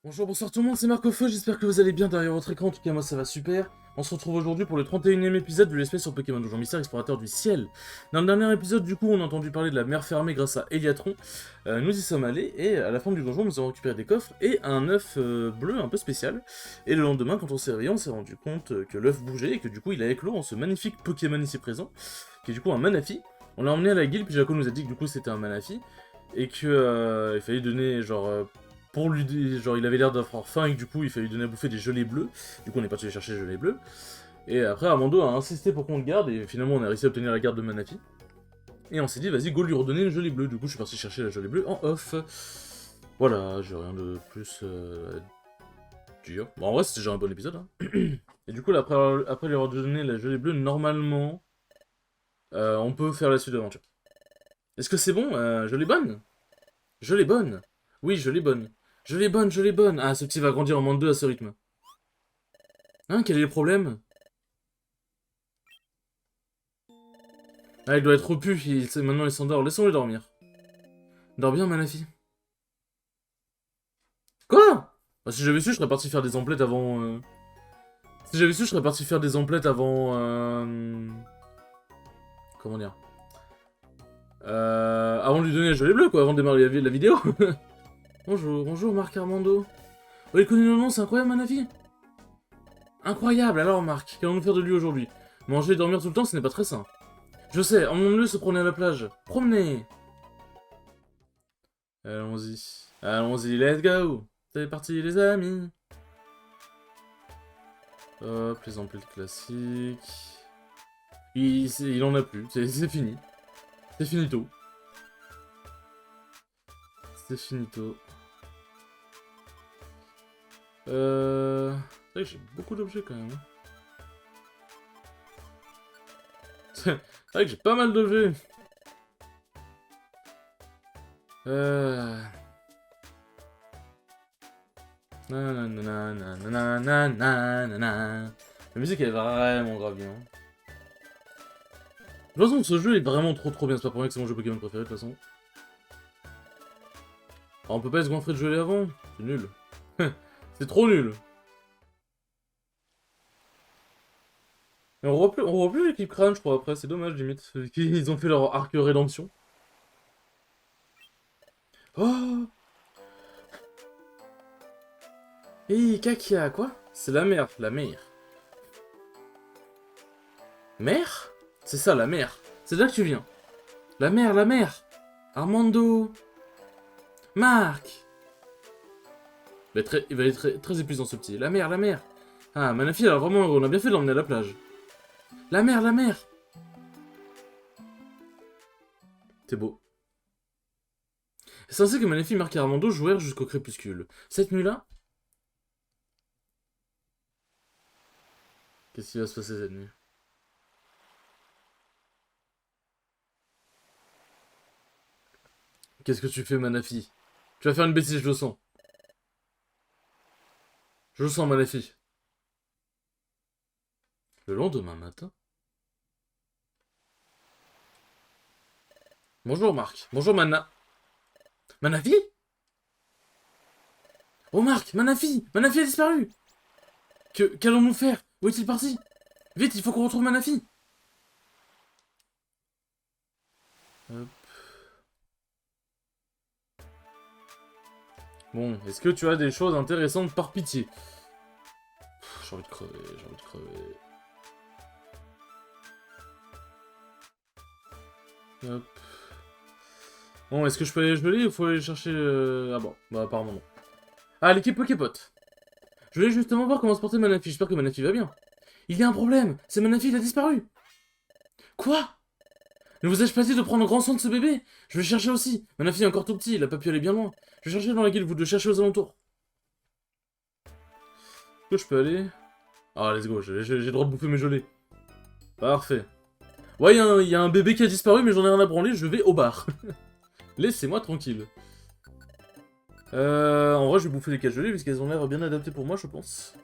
Bonjour, bonsoir tout le monde, c'est Marcofeu, j'espère que vous allez bien derrière votre écran, en tout cas moi ça va super. On se retrouve aujourd'hui pour le 31e épisode de l'espèce sur Pokémon Donjon Mystère Explorateur du Ciel. Dans le dernier épisode du coup on a entendu parler de la mer fermée grâce à Eliatron. Nous y sommes allés et à la fin du donjon nous avons récupéré des coffres et un œuf bleu un peu spécial. Et le lendemain quand on s'est réveillé on s'est rendu compte que l'œuf bougeait et que du coup il a éclos en ce magnifique Pokémon ici présent, qui est du coup un Manaphy. On l'a emmené à la guilde puis Jaco nous a dit que du coup c'était un Manaphy et que il fallait donner genre... pour lui, genre il avait l'air d'avoir faim et que du coup il fallait lui donner à bouffer des gelées bleues. Du coup on est parti chercher les gelées bleues. Et après Armando a insisté pour qu'on le garde et finalement on a réussi à obtenir la garde de Manaphy. Et on s'est dit vas-y go lui redonner une gelée bleue. Du coup je suis parti chercher la gelée bleue en off. Voilà, j'ai rien de plus à dire. Bon en vrai c'était déjà un bon épisode. Hein. Et du coup là, après lui avoir donné la gelée bleue, normalement on peut faire la suite de l'aventure. Est-ce que c'est bon Je l'ai bonne. Je l'ai bonne. Oui, je l'ai bonne. Je l'ai bonne, je l'ai bonne. Ah, ce petit va grandir en moins de 2 à ce rythme. Hein, quel est le problème? Ah, il doit être repu, maintenant il s'endort. Laissons-le dormir. Dors bien, Manafi. Quoi? Bah, si j'avais su, je serais parti faire des emplettes avant... Si j'avais su, je serais parti faire des emplettes avant... Comment dire? Avant de lui donner la gelée bleue, quoi, avant de démarrer la vidéo. Bonjour, bonjour, Marc Armando. Oh, il connaît nos noms, c'est incroyable, Manafi. Incroyable, alors Marc, qu'allons-nous faire de lui aujourd'hui? Manger et dormir tout le temps, ce n'est pas très sain. Je sais, emmenons-le se promener à la plage. Promener. Allons-y. Allons-y, let's go. C'est parti, les amis. Hop, les emplettes classiques. Il en a plus, c'est fini. C'est finito. C'est finito. C'est vrai que j'ai beaucoup d'objets quand même. C'est vrai que j'ai pas mal d'objets. Nananana. La musique est vraiment grave bien. De toute façon, ce jeu est vraiment trop bien. C'est pas pour rien que c'est mon jeu Pokémon préféré de toute façon. Alors, on peut pas se goinfrer de gelée avant. C'est nul. C'est trop nul. Et on revoit plus l'équipe Crâne, je crois, après. C'est dommage, limite. Ils ont fait leur arc rédemption. Oh! Hé, Kakia, quoi? C'est la mer, la mer. Mer? C'est ça, la mer. C'est de là que tu viens. La mer, la mer. Armando. Marc. Il va être très épuisant ce petit. La mer, la mer. Ah, Manafi, alors vraiment, on a bien fait de l'emmener à la plage. La mer, la mer. C'est beau. C'est ainsi que Manafi, Marc et Armando jouèrent jusqu'au crépuscule. Cette nuit-là... Qu'est-ce qui va se passer cette nuit? Qu'est-ce que tu fais, Manafi? Tu vas faire une bêtise, je le sens. Je le sens, Manafi. Le lendemain matin... Bonjour, Marc. Bonjour, Manafi? Oh, Marc, Manafi! Manafi a disparu! Qu'allons-nous faire? Où est-il parti? Vite, il faut qu'on retrouve Manafi! Hop. Bon, est-ce que tu as des choses intéressantes par pitié? J'ai envie de crever, j'ai envie de crever. Hop. Bon, est-ce que je peux aller geler ou faut aller chercher... Ah bon, bah apparemment non. Ah, l'équipe Poképot. Je voulais justement voir comment se portait Manafi, j'espère que Manafi va bien. Il y a un problème, c'est Manafi, il a disparu. Quoi? Ne vous ai-je pas dit de prendre grand soin de ce bébé? Je vais chercher aussi. Manafi est encore tout petit, il a pas pu aller bien loin. Je vais chercher dans la guilde, vous devez chercher aux alentours. Est-ce que je peux aller? Ah, let's go, j'ai le droit de bouffer mes gelées. Parfait. Ouais, il y a un bébé qui a disparu, mais j'en ai rien à branler, je vais au bar. Laissez-moi tranquille. En vrai, je vais bouffer les 4 gelées, puisqu'elles ont l'air bien adaptées pour moi, je pense.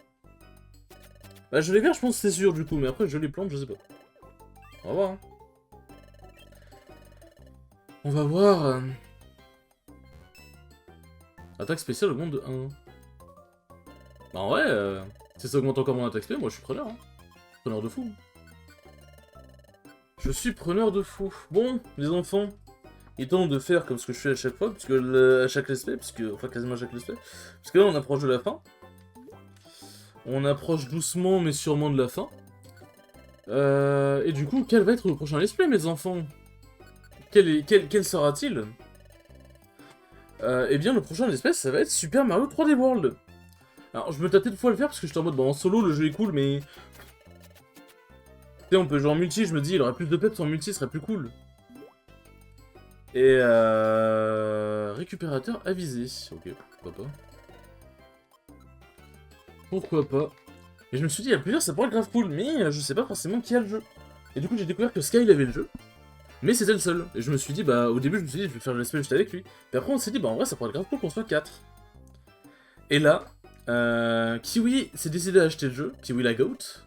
Bah, gelée vert, je pense que c'est sûr, du coup, mais après, gelée plante, je sais pas. On va voir, hein. On va voir... Attaque spéciale au monde de 1. Bah en vrai, si ça augmente encore mon attaque spé, moi je suis preneur. Hein. Preneur de fou. Je suis preneur de fou. Bon, les enfants, il est temps de faire comme ce que je fais à chaque fois, puisque à chaque let's play, enfin quasiment à chaque let's play, parce que là on approche de la fin. On approche doucement mais sûrement de la fin. Et du coup, quel va être le prochain let's play, mes enfants? Quel sera-t-il? Eh bien, le prochain let's play, ça va être Super Mario 3D World. Alors, je me tâtais de fois à le faire parce que j'étais en mode, bon, en solo, le jeu est cool, mais... Tu sais, on peut jouer en multi, je me dis, il aurait plus de peps en multi, ce serait plus cool. Et récupérateur avisé. Ok, pourquoi pas. Pourquoi pas. Et je me suis dit, il y a plusieurs, ça pourrait être grave cool, mais je sais pas forcément qui a le jeu. Et du coup, j'ai découvert que Sky, il avait le jeu. Mais c'était le seul. Et je me suis dit, bah, au début, je me suis dit, je vais faire le let's play juste avec lui. Puis après, on s'est dit, bah, en vrai, ça pourrait être grave cool qu'on soit 4. Et là, Kiwi s'est décidé à acheter le jeu, Kiwi la Goat.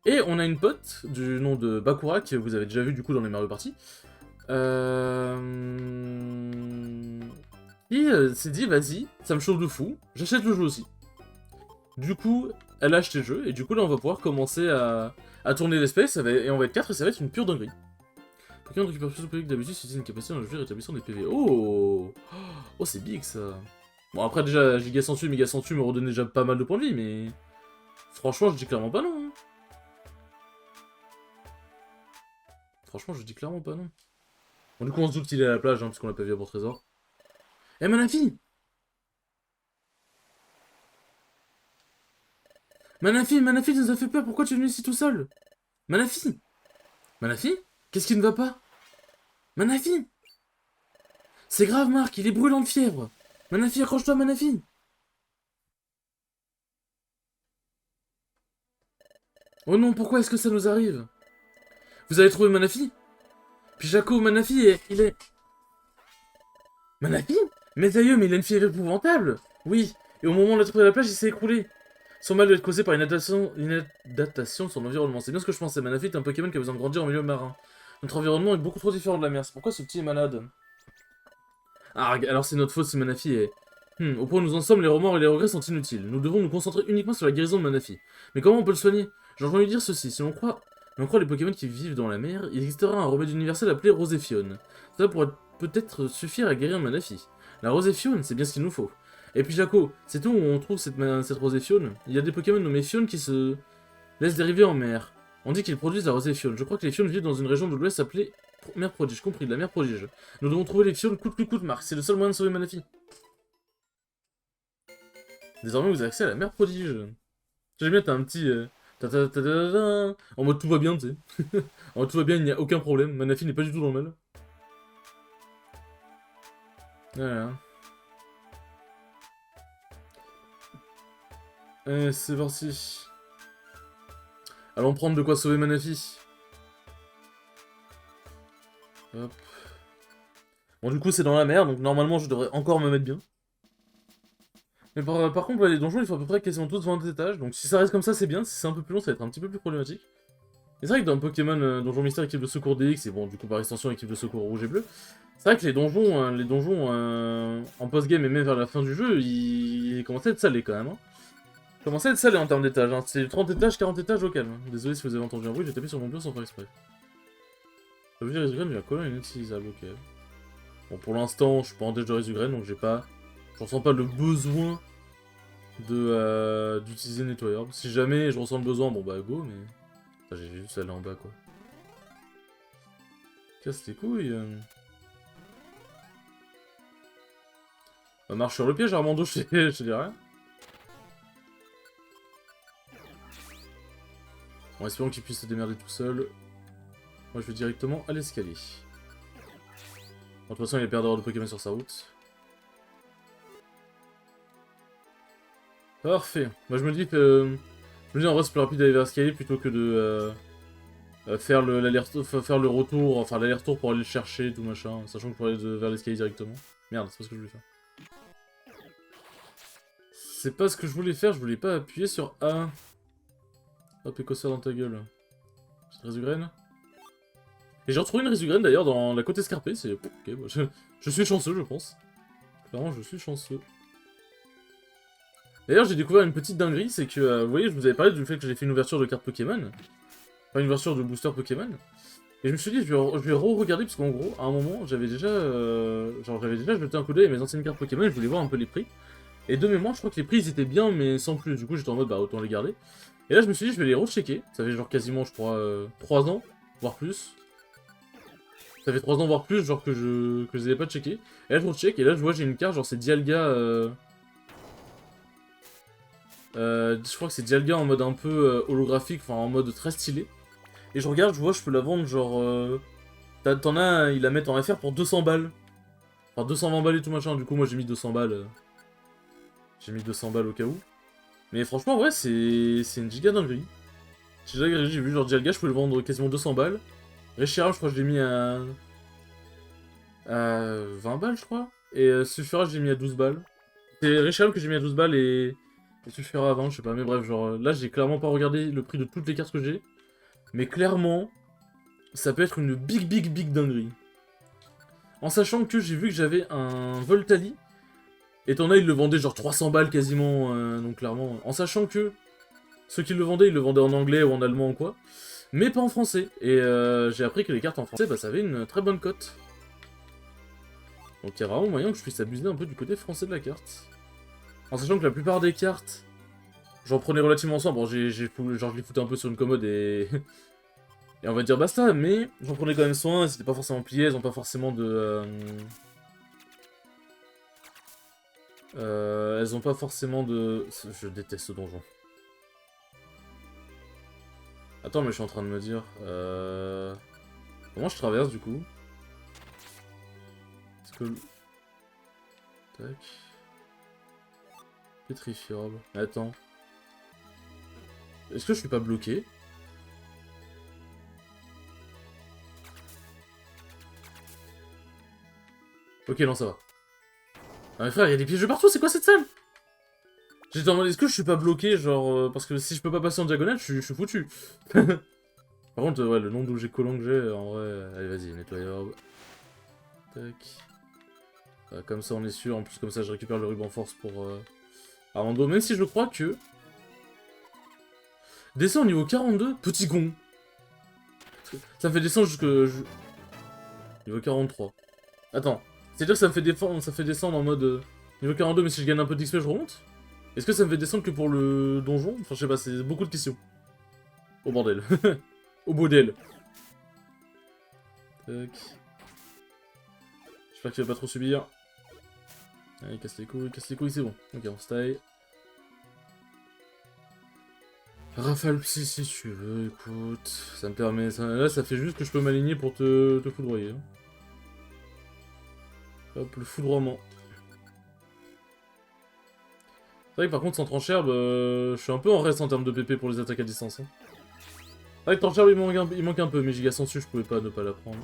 Et on a une pote du nom de Bakura, que vous avez déjà vu du coup dans les Mario Party. Qui s'est dit, vas-y, ça me chauffe de fou, j'achète le jeu aussi. Du coup, elle a acheté le jeu, et du coup là on va pouvoir commencer à tourner l'espèce, et on va être 4 et ça va être une pure dinguerie. Pokémon récupère plus de PV que d'habitude si c'est une capacité dans le jeu rétablissant des PV. Oh, oh c'est big ça. Bon après déjà, Giga Sensu et Mega Sensu me redonnaient déjà pas mal de points de vie, mais... Franchement, je dis clairement pas non. Hein. Franchement, je dis clairement pas non. Bon, du coup, on se doute qu'il est à la plage, hein, parce qu'on l'a pas vu à Port Trésor. Eh, Manafi Manafi, Manafi, tu nous as fait peur, pourquoi tu es venu ici tout seul? Manafi Manafi? Qu'est-ce qui ne va pas? Manafi C'est grave, Marc, il est brûlant de fièvre. Manafi, accroche-toi, Manafi. Oh non, pourquoi est-ce que ça nous arrive? Vous avez trouvé Manafi? Puis Jaco, Manafi, il est... Manafi? Mais aïeux, mais il a une fièvre épouvantable. Oui, et au moment où on l'a trouvé à la plage, il s'est écroulé. Son mal doit être causé par une adaptation de son environnement. C'est bien ce que je pensais. Manafi est un Pokémon qui a besoin de grandir en milieu marin. Notre environnement est beaucoup trop différent de la mer. C'est pourquoi ce petit est malade. Ah, alors c'est notre faute si Manafi est... au point où nous en sommes, les remords et les regrets sont inutiles. Nous devons nous concentrer uniquement sur la guérison de Manafi. Mais comment on peut le soigner? J'ai entendu dire ceci. Si l'on croit les Pokémon qui vivent dans la mer, il existera un remède universel appelé Roséfione. Cela pourrait peut-être suffire à guérir Manafi. La Roséfione, c'est bien ce qu'il nous faut. Et puis Jaco, c'est où on trouve cette Roséfione? Il y a des Pokémon nommés Fione qui se laissent dériver en mer. On dit qu'ils produisent la Roséfione. Je crois que les Fiones vivent dans une région de l'Ouest appelée mer prodige. Compris, de la mer prodige. Nous devons trouver les Fiones coûte que coûte, Marc. C'est le seul moyen de sauver Manafi. Désormais, vous avez accès à la mer prodige. J'aime bien, t'as un petit... en mode tout va bien, tu sais. En mode tout va bien, il n'y a aucun problème. Manafi n'est pas du tout dans le mal. Voilà. Allez, c'est parti. Allons prendre de quoi sauver Manafi. Hop. Bon, du coup, c'est dans la mer, donc normalement, je devrais encore me mettre bien. Mais par contre, les donjons, ils font à peu près quasiment tous 20 étages, donc si ça reste comme ça, c'est bien. Si c'est un peu plus long, ça va être un petit peu plus problématique. Et c'est vrai que dans Pokémon Donjon Mystère équipe de secours DX, et bon, du coup, par extension, équipe de secours rouge et bleu, c'est vrai que les donjons en post-game et même vers la fin du jeu, ils commençaient à être salés quand même. Hein. Ils commençaient à être salés en termes d'étages. Hein. C'est 30 étages, 40 étages au calme. Désolé si vous avez entendu un bruit, j'ai tapé sur mon bureau sans faire exprès. Ça veut dire Resugrain, il va coller inutilisable, ok. Bon, pour l'instant, je suis pas en déj de Resugrain, donc j'ai pas... Je ressens pas le besoin d'utiliser nettoyeur. Si jamais je ressens le besoin, bon bah go, mais... Enfin, j'ai juste allé en bas, quoi. Casse les couilles. Bah, marche sur le piège, Armando, je te dis rien. Bon, espérons qu'il puisse se démerder tout seul. Moi, je vais directement à l'escalier. Bon, de toute façon, il a peur d'avoir de Pokémon sur sa route. Parfait. Moi, je me dis que... Je me dis, en vrai, c'est plus rapide d'aller vers l'escalier plutôt que de... faire le retour, enfin l'aller-retour pour aller le chercher, tout machin, sachant que je pourrais aller vers l'escalier directement. Merde, c'est pas ce que je voulais faire. C'est pas ce que je voulais faire, je voulais pas appuyer sur A. Hop, écosseur dans ta gueule. Petite Resugraine. Et j'ai retrouvé une Resugraine d'ailleurs dans la côte escarpée, c'est... Ok, bon, je suis chanceux, je pense. Clairement, je suis chanceux. D'ailleurs, j'ai découvert une petite dinguerie, c'est que, vous voyez, je vous avais parlé du fait que j'ai fait une ouverture de cartes Pokémon. Enfin, une ouverture de booster Pokémon. Et je me suis dit, je vais re-regarder, parce qu'en gros, à un moment, j'avais déjà jeté un coup d'œil à mes anciennes cartes Pokémon, je voulais voir un peu les prix. Et de mémoire, je crois que les prix, ils étaient bien, mais sans plus. Du coup, j'étais en mode, bah, autant les garder. Et là, je me suis dit, je vais les rechecker. Ça fait genre quasiment, je crois, 3 ans, voire plus. Ça fait 3 ans, voire plus, genre que je les avais pas checkés. Et là, je recheck, et là, je vois, j'ai une carte, genre, c'est Dialga, je crois que c'est Dialga en mode un peu holographique, enfin, en mode très stylé. Et je regarde, je vois, je peux la vendre, genre, t'en as, ils la mettent en FR pour 200 balles. Enfin, 220 balles et tout machin, du coup, moi, j'ai mis 200 balles. J'ai mis 200 balles au cas où. Mais franchement, ouais, c'est une giga dinguerie. J'ai vu, genre, Dialga, je peux le vendre quasiment 200 balles. Reshiram, je crois que je l'ai mis à 20 balles, je crois. Et Sulfura, je l'ai mis à 12 balles. C'est Reshiram que j'ai mis à 12 balles et Sulfura à 20, je sais pas. Mais bref, genre, là, j'ai clairement pas regardé le prix de toutes les cartes que j'ai. Mais clairement, ça peut être une big dinguerie. En sachant que j'ai vu que j'avais un Voltali. Et t'en as, ils le vendaient genre 300 balles quasiment. Donc clairement. En sachant que ceux qui le vendaient, ils le vendaient en anglais ou en allemand ou quoi. Mais pas en français. Et j'ai appris que les cartes en français, bah ça avait une très bonne cote. Donc il y a vraiment moyen que je puisse abuser un peu du côté français de la carte. En sachant que la plupart des cartes, j'en prenais relativement soin. Bon, genre je les foutais un peu sur une commode et... et on va dire basta, mais j'en prenais quand même soin, c'était pas forcément plié, elles ont pas forcément de... elles ont pas forcément de... Je déteste ce donjon. Attends, mais je suis en train de me dire... Comment je traverse, du coup? Est-ce que... Tac... Pétrifiorbe... Attends... Est-ce que je suis pas bloqué? Ok, non, ça va. Ah mais frère, il y a des pièges de partout, c'est quoi cette salle? J'étais en mode, est-ce que je suis pas bloqué, genre... parce que si je peux pas passer en diagonale, je suis foutu. Par contre, ouais, le nombre d'objets collants que j'ai, en vrai... Allez, vas-y, nettoyeur. Tac. Comme ça, on est sûr. En plus, comme ça, je récupère le ruban force pour... Armando. Même si je crois que... Descend au niveau 42, petit gon. Ça me fait descendre jusque... Niveau 43. Attends. C'est-à-dire que ça me fait descendre en mode... niveau 42, mais si je gagne un peu d'XP, je remonte? Est-ce que ça me fait descendre que pour le donjon? Enfin, je sais pas, c'est beaucoup de questions. Au bordel. Au bordel. Tac. J'espère qu'il va pas trop subir. Allez, casse les couilles, c'est bon. Ok, on se taille. Rafale psy si tu veux, écoute. Ça me permet... Là, ça fait juste que je peux m'aligner pour te foudroyer. Hein. Hop, le foudroiement. C'est vrai que par contre, sans trancherbe, je suis un peu en reste en termes de PP pour les attaques à distance. Hein. C'est vrai que trancherbe, il manque un peu, mais giga sensu, je pouvais pas ne pas la prendre.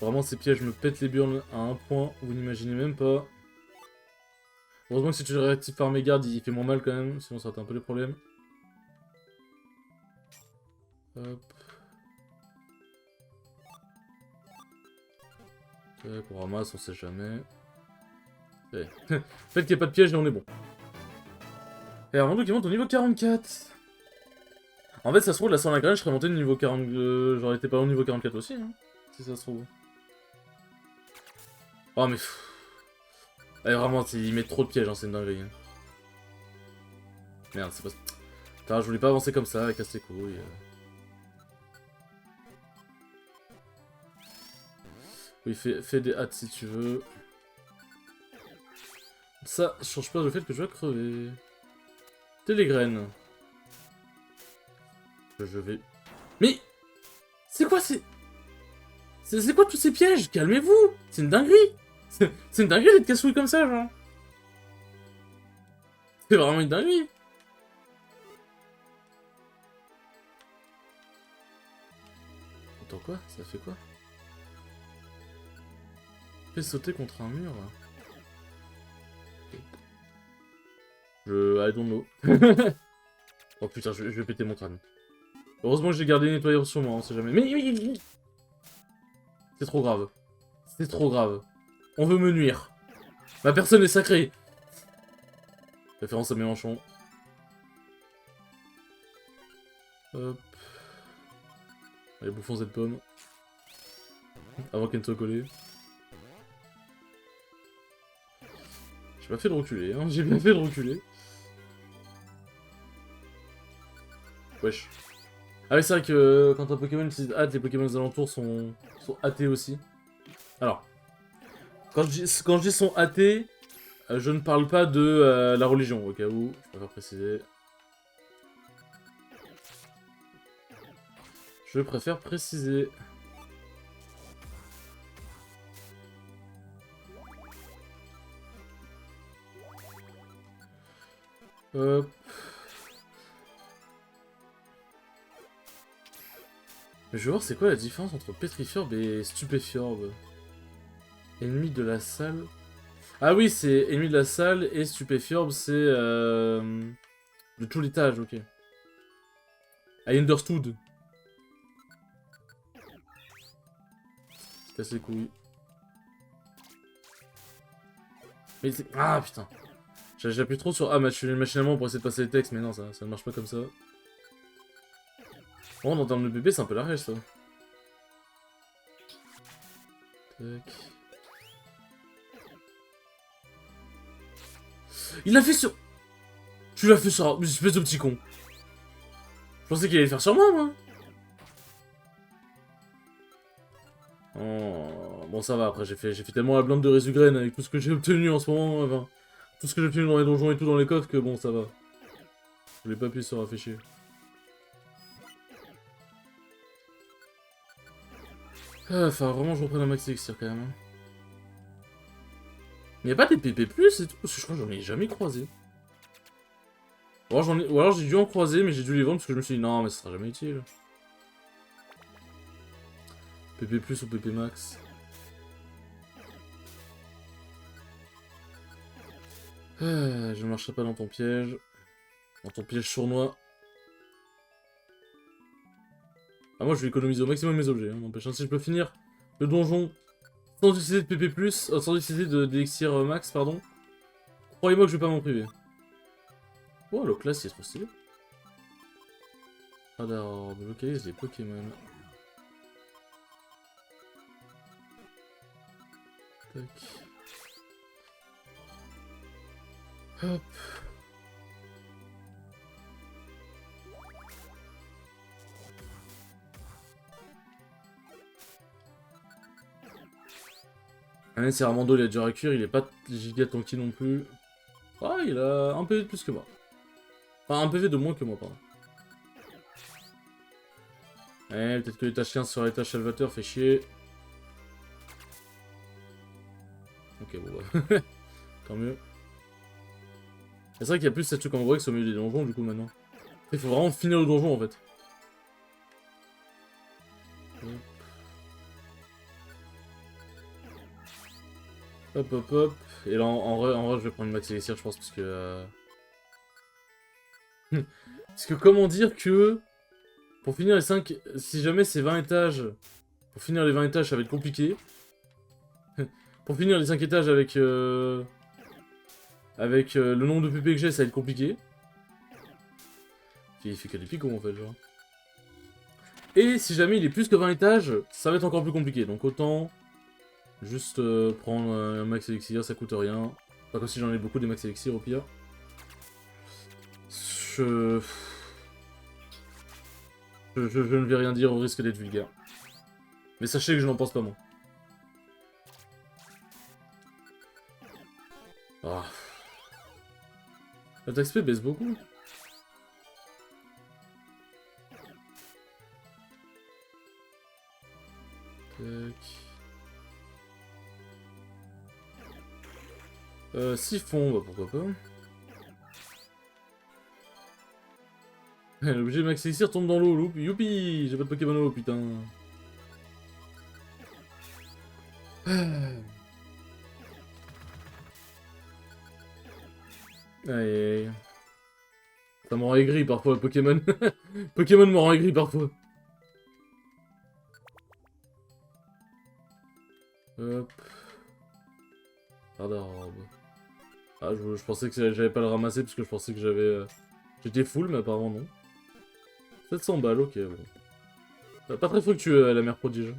Vraiment, ces pièges me pètent les burnes à un point, vous n'imaginez même pas. Heureusement que si tu réactives par mes gardes, il fait moins mal quand même, sinon ça aurait été un peu les problèmes. Hop. Tac, on ramasse, on sait jamais. Faites qu'il n'y ait pas de piège et on est bon. Et Armando qui monte au niveau 44. En fait, ça se trouve, là, sans la graine, je serais monté au niveau 40... J'aurais été pas au niveau 44 aussi, hein, si ça se trouve. Oh, mais... Allez, vraiment, ils mettent trop de pièges, hein, c'est une dinguerie. Hein. Merde, c'est pas... Putain, je voulais pas avancer comme ça, casse les couilles. Oui, fais des hâtes si tu veux. Ça change pas le fait que je vais crever. Télégraine. Je vais... Mais... C'est quoi ces... C'est quoi tous ces pièges? Calmez-vous. C'est une dinguerie. C'est une dinguerie d'être casse-couille comme ça, genre. C'est vraiment une dinguerie. Attends, quoi? Ça fait quoi? Fait sauter contre un mur. I don't know. Oh putain, je vais péter mon crâne. Heureusement que j'ai gardé nettoyeur sur moi, on sait jamais. Mais... C'est trop grave. C'est trop grave. On veut me nuire. Ma personne est sacrée. Référence à Mélenchon. Hop. Allez, bouffons cette pomme. Avant qu'elle ne soit collée. J'ai pas fait de reculer, hein. J'ai bien fait de reculer. Wesh. Ah oui, c'est vrai que quand un Pokémon utilise hâte, les Pokémon des alentours sont hâtés aussi. Alors, quand je dis sont hâtés, je ne parle pas de la religion, au cas où, je préfère préciser. Je préfère préciser. Hop. Mais je veux voir c'est quoi la différence entre Pétrifiorbe et Stupéfiorbe. Ennemi de la salle. Ah oui, c'est ennemi de la salle et Stupéfiorbe, c'est de tout l'étage, ok. I understood. Casse les couilles. Mais c'est... Ah putain. J'appuie trop sur A machinalement pour essayer de passer les textes, mais non, ça ne marche pas comme ça. Bon, en termes de bébé, c'est un peu la rêche, ça. Tac. Il l'a fait sur... Tu l'as fait sur... Espèce de petit con. Je pensais qu'il allait le faire sur moi. Oh... Bon, ça va, après, j'ai fait tellement la blinde de Résugraine avec tout ce que j'ai obtenu en ce moment, enfin... Tout ce que j'ai obtenu dans les donjons et tout dans les coffres, que bon, ça va. Je voulais pas appuyer sur un fichier. Ah, enfin, vraiment, je reprenne un max elixir, quand même. Hein. Mais y'a pas des PP+, et tout, parce que je crois que j'en ai jamais croisé. Ou alors j'ai dû en croiser, mais j'ai dû les vendre parce que je me suis dit non, mais ça sera jamais utile. PP plus ou PP max. Ah, je ne marcherai pas dans ton piège. Dans ton piège sournois. Ah, moi je vais économiser au maximum mes objets, hein, n'empêche. Si je peux finir le donjon sans utiliser de PP+, sans utiliser d'élixir max, pardon. Croyez-moi que je vais pas m'en priver. Oh, le classe il est trop stylé. Alors, localise les Pokémon. Tac. Hop. Ah, c'est Armando, il a dur à cuire, il est pas giga tanky non plus. Ah, il a un PV de plus que moi. Enfin, un PV de moins que moi, pardon. Ouais, peut-être que l'étage 15 sur l'étage Salvateur fait chier. Ok, bon bah. Tant mieux. C'est vrai qu'il y a plus cette truc en Brex au milieu des donjons, du coup, maintenant. Il faut vraiment finir le donjon, en fait. Hop, hop, hop. Et là, en vrai, je vais prendre une max elixir, je pense, parce que... Parce que comment dire que... Pour finir les 5... Si jamais c'est 20 étages... Pour finir les 20 étages, ça va être compliqué. Pour finir les 5 étages avec... Avec le nombre de PP que j'ai, ça va être compliqué. Il fait que des picots, en fait, genre. Et si jamais il est plus que 20 étages, ça va être encore plus compliqué. Donc autant... Juste prendre un max elixir, ça coûte rien. Pas comme si j'en ai beaucoup des max elixir, au pire. Je ne vais rien dire au risque d'être vulgaire. Mais sachez que je n'en pense pas, moi. Ah. L'attaque SP baisse beaucoup. Tac. Siphon, bah pourquoi pas. L'objet max elixir tombe dans l'eau, youpi. J'ai pas de Pokémon l'eau, putain. Aïe, aïe. Ça me rend aigri parfois, Pokémon. Pokémon me rend aigri parfois. Hop. Garde-robe. Ah, je pensais que j'avais pas le ramasser parce que je pensais que j'étais full, mais apparemment non. 700 balles, ok. Bon. Pas très fructueux, la mère prodige.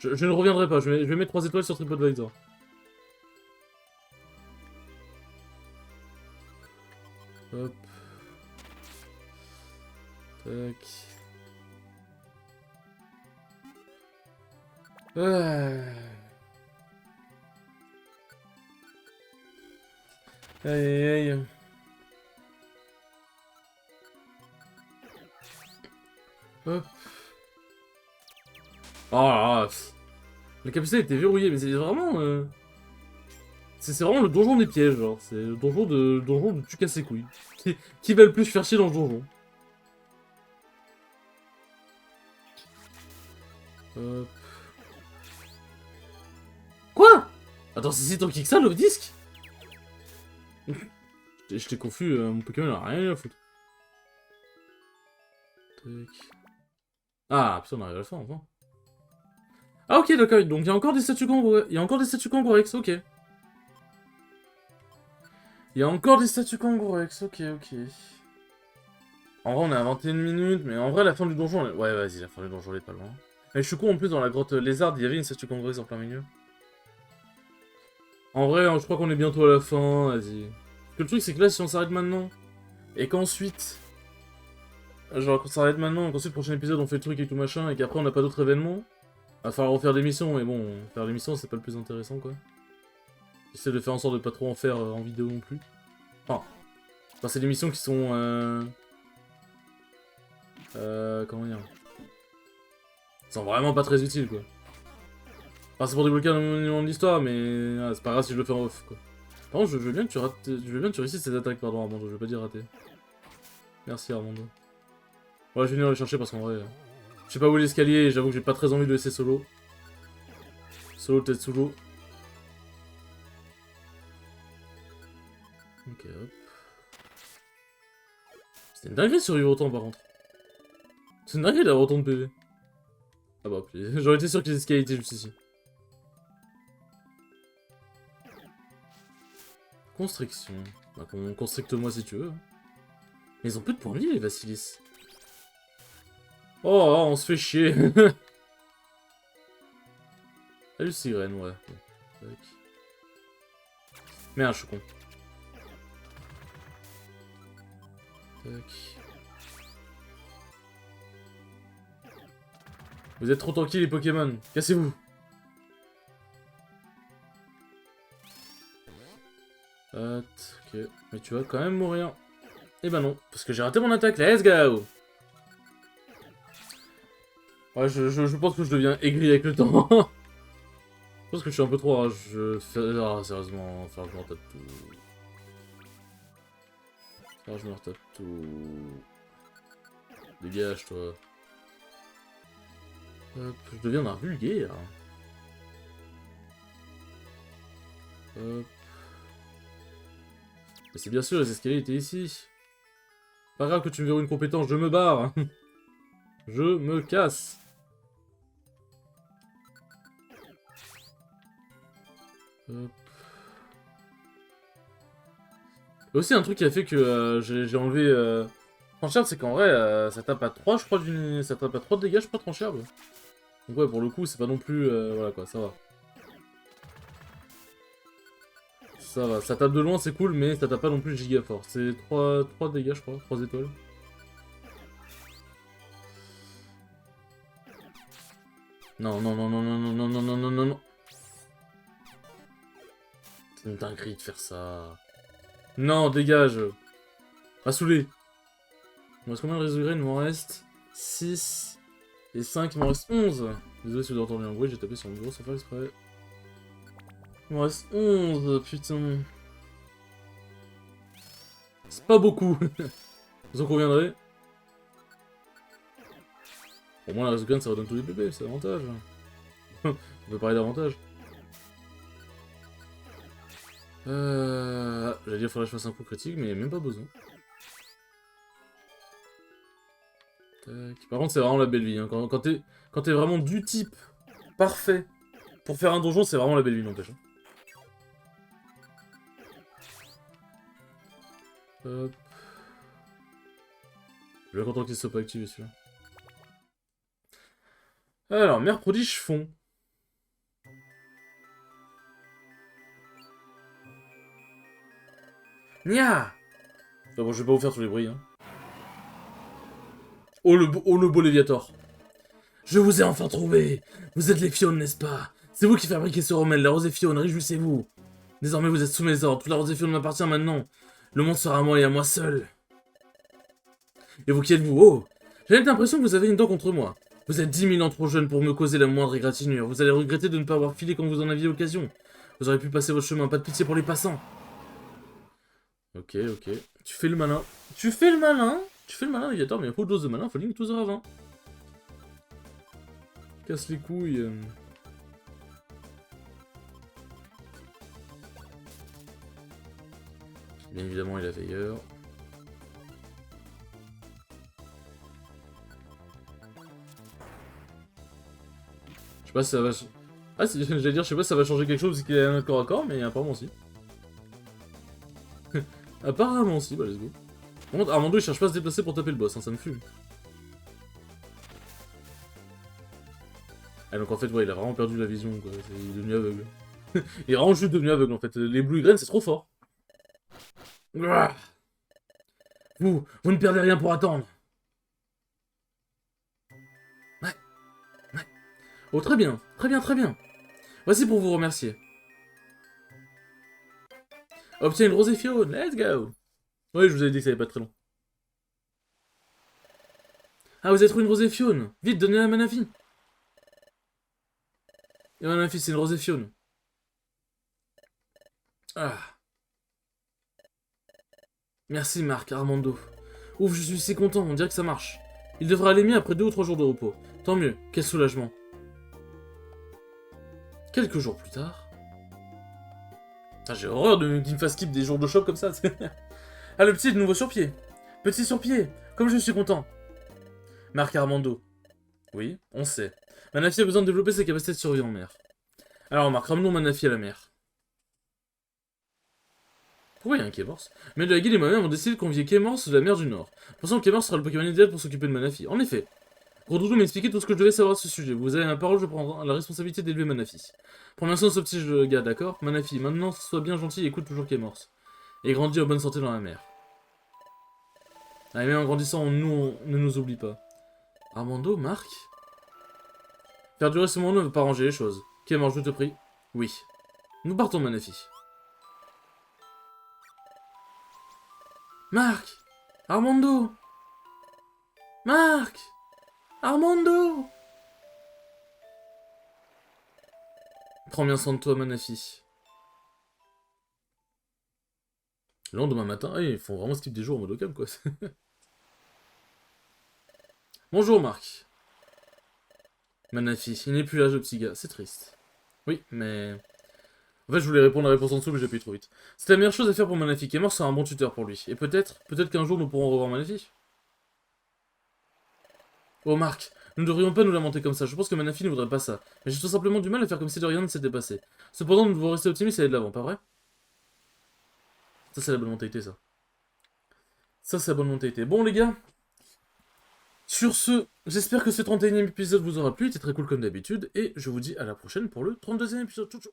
Je ne reviendrai pas, je vais mettre 3 étoiles sur TripAdvisor. Hop. Tac. Aïe aïe aïe. Hop. Oh là là. La capacité était verrouillée, mais c'est vraiment... C'est vraiment le donjon des pièges, genre. C'est le donjon de tu casses ses couilles. Qui va le plus faire chier dans le donjon? Hop. Quoi? Attends, c'est si tant que ça, le disque? J'étais confus, mon Pokémon a rien à foutre. Tac. Ah, putain, on arrive à la fin, enfin. Ah, ok, d'accord, donc il y a encore des statues kangourous. Il y a encore des statues kangourex, ok. Il y a encore des statues kangourex, ok, ok. En vrai, on est à 21 minutes, mais en vrai, la fin du donjon... Ouais, vas-y, la fin du donjon, elle est pas loin. Mais je suis con, en plus, dans la grotte lézarde, il y avait une statue kangourex en plein milieu. En vrai, je crois qu'on est bientôt à la fin, vas-y. Parce que le truc, c'est que là, si on s'arrête maintenant, et qu'ensuite... Genre, qu'on s'arrête maintenant, et qu'ensuite, le prochain épisode, on fait le truc et tout machin, et qu'après, on n'a pas d'autres événements, va falloir refaire des missions, et bon, faire des missions, c'est pas le plus intéressant, quoi. J'essaie de faire en sorte de pas trop en faire en vidéo non plus. Enfin, c'est des missions qui sont... comment dire... Ils sont vraiment pas très utiles, quoi. Enfin, c'est pour débloquer un moment de l'histoire, mais c'est pas grave si je le fais en off, quoi. Par contre, je veux bien que tu rates... Je veux bien que tu réussisses ces attaques, pardon, Armando, je veux pas dire rater. Merci, Armando. Ouais, je vais venir les chercher parce qu'en vrai... Je sais pas où est l'escalier et j'avoue que j'ai pas très envie de le laisser solo. Solo Tetsugo. Ok, hop. C'est une dinguerie de survivre autant, par contre. C'est une dinguerie d'avoir autant de PV. Ah bah, j'aurais été sûr que les escaliers étaient juste ici. Constriction. Bah, constricte-moi si tu veux. Mais ils ont peu de points de vie, les Vassilis. Oh, on se fait chier. Salut, Sigrène, ouais. Tac. Merde, je suis con. Tac. Vous êtes trop tranquilles, les Pokémon. Cassez-vous. Ok. Mais tu vas quand même mourir. Eh ben non, parce que j'ai raté mon attaque. Let's go. Ouais, je pense que je deviens aigri avec le temps. Je pense que je suis un peu trop rage. Ah, sérieusement, enfin, je me retape tout. Ah, je me retape tout. Dégage, toi. Hop, je deviens un vulgaire. Hop. Mais c'est bien sûr, les escaliers étaient ici. Pas grave que tu me verrouilles une compétence, je me barre. Je me casse. Hop. Aussi, un truc qui a fait que j'ai enlevé... Tranchard, c'est qu'en vrai, ça tape à 3, je crois, ça tape à 3 de dégâts, je crois, Tranchard. Donc ouais, pour le coup, c'est pas non plus... voilà quoi, ça va. Ça va, ça tape de loin, c'est cool, mais ça tape pas non plus giga fort. C'est 3 dégâts, je crois, 3 étoiles. Non, non, non, non, non, non, non, non, non, non, non, non. C'est une dinguerie de faire ça. Non, dégage. Pas saoulé. Il me reste combien de réseaux graines? Il m'en reste 6 et 5, il m'en reste 11. Désolé si vous avez entendu un bruit, j'ai tapé sur mon bureau sans faire exprès. Il m'en reste 11, putain. C'est pas beaucoup. Vous en conviendrez. Au moins la réseau graine ça redonne tous les bébés, c'est l'avantage. On peut parler d'avantage. J'allais dire faudrait que je fasse un coup critique, mais il n'y a même pas besoin. Tac. Par contre, c'est vraiment la belle vie. Hein. Quand t'es vraiment du type parfait pour faire un donjon, c'est vraiment la belle vie, n'empêche. Hop. Je suis bien content qu'il soit pas activé celui-là. Alors, mère prodige fond. Nya. Bon, je vais pas vous faire tous les bruits. Hein. Oh le beau Léviator. Je vous ai enfin trouvé. Vous êtes les Fionnes, n'est-ce pas? C'est vous qui fabriquez ce remède, la rosée Fionne, réjouissez-vous. Désormais, vous êtes sous mes ordres. Toute la rosée Fionne m'appartient maintenant. Le monde sera à moi et à moi seul. Et vous qui êtes-vous? Oh, j'ai l'impression que vous avez une dent contre moi. Vous êtes 10 000 ans trop jeune pour me causer la moindre égratignure. Vous allez regretter de ne pas avoir filé quand vous en aviez l'occasion. Vous auriez pu passer votre chemin, pas de pitié pour les passants. Ok, ok. Tu fais le malin. Tu fais le malin. Tu fais le malin, Léviator, mais il y a pas de dose de malin, faut limite 12h20. Casse les couilles. Bien évidemment, il a veilleur. Je sais pas si ça va... Ah, j'allais dire, je sais pas si ça va changer quelque chose parce qu'il y a un corps à corps, mais apparemment si. Apparemment si, bah let's go. Par contre, Armando il cherche pas à se déplacer pour taper le boss, hein, ça me fume. Ah donc en fait, ouais, il a vraiment perdu la vision, quoi. Il est devenu aveugle. Il est vraiment juste devenu aveugle, en fait. Les Blue Graines, c'est trop fort. Vous ne perdez rien pour attendre. Ouais, ouais. Oh, très bien, très bien, très bien. Voici pour vous remercier. Obtiens une rosée Fione, let's go. Oui, je vous avais dit que ça allait pas être très long. Ah, vous avez trouvé une rosée Fione. Vite, donnez-la à Manafi. Et Manafi, c'est une rosée Fione. Ah. Merci Marc, Armando. Ouf, je suis si content, on dirait que ça marche. Il devrait aller mieux après 2 ou 3 jours de repos. Tant mieux, quel soulagement. Quelques jours plus tard... Ah, j'ai horreur qu'il me fasse skip des jours de shop comme ça. Ah, le petit est de nouveau sur pied. Petit sur pied, comme je suis content. Marc Armando. Oui, on sait. Manafi a besoin de développer ses capacités de survie en mer. Alors Marc, ramenons Manafi à la mer. Pourquoi il y a un Kémors? Mais de la guilde et moi-même ont décidé de convier Kémors de la mer du Nord. Pensant que Kémors sera le Pokémon idéal pour s'occuper de Manafi. En effet. Gros m'a expliqué tout ce que je devais savoir à ce sujet. Vous avez ma parole, je prends la responsabilité d'élever Manafi. Prends bien soin de ce petit gars, d'accord? Manafi, maintenant sois bien gentil et écoute toujours Kémors. Et grandis en bonne santé dans la mer. Ah, et même en grandissant, on ne nous oublie pas. Armando, Marc? Faire durer ce moment ne veut pas arranger les choses. Kémors, je te prie. Oui. Nous partons, Manafi. Marc! Armando! Marc! Armando! Prends bien soin de toi, Manafi. Le lendemain matin, ah, ils font vraiment skip des jours en mode ocam, quoi. Bonjour, Marc. Manafi, il n'est plus là, ce petit gars, c'est triste. Oui, mais... En fait, je voulais répondre à la réponse en dessous, mais j'ai appuyé trop vite. C'est la meilleure chose à faire pour Manafi, qui est mort, c'est un bon tuteur pour lui. Et peut-être qu'un jour nous pourrons revoir Manafi. Oh, Marc, nous ne devrions pas nous lamenter comme ça, je pense que Manafi ne voudrait pas ça. Mais j'ai tout simplement du mal à faire comme si de rien ne s'était passé. Cependant, nous devons rester optimistes et aller de l'avant, pas vrai? Ça, c'est la bonne mentalité, ça. Ça, c'est la bonne mentalité. Bon, les gars, sur ce, j'espère que ce 31e épisode vous aura plu, il était très cool comme d'habitude, et je vous dis à la prochaine pour le 32e épisode. Ciao, ciao.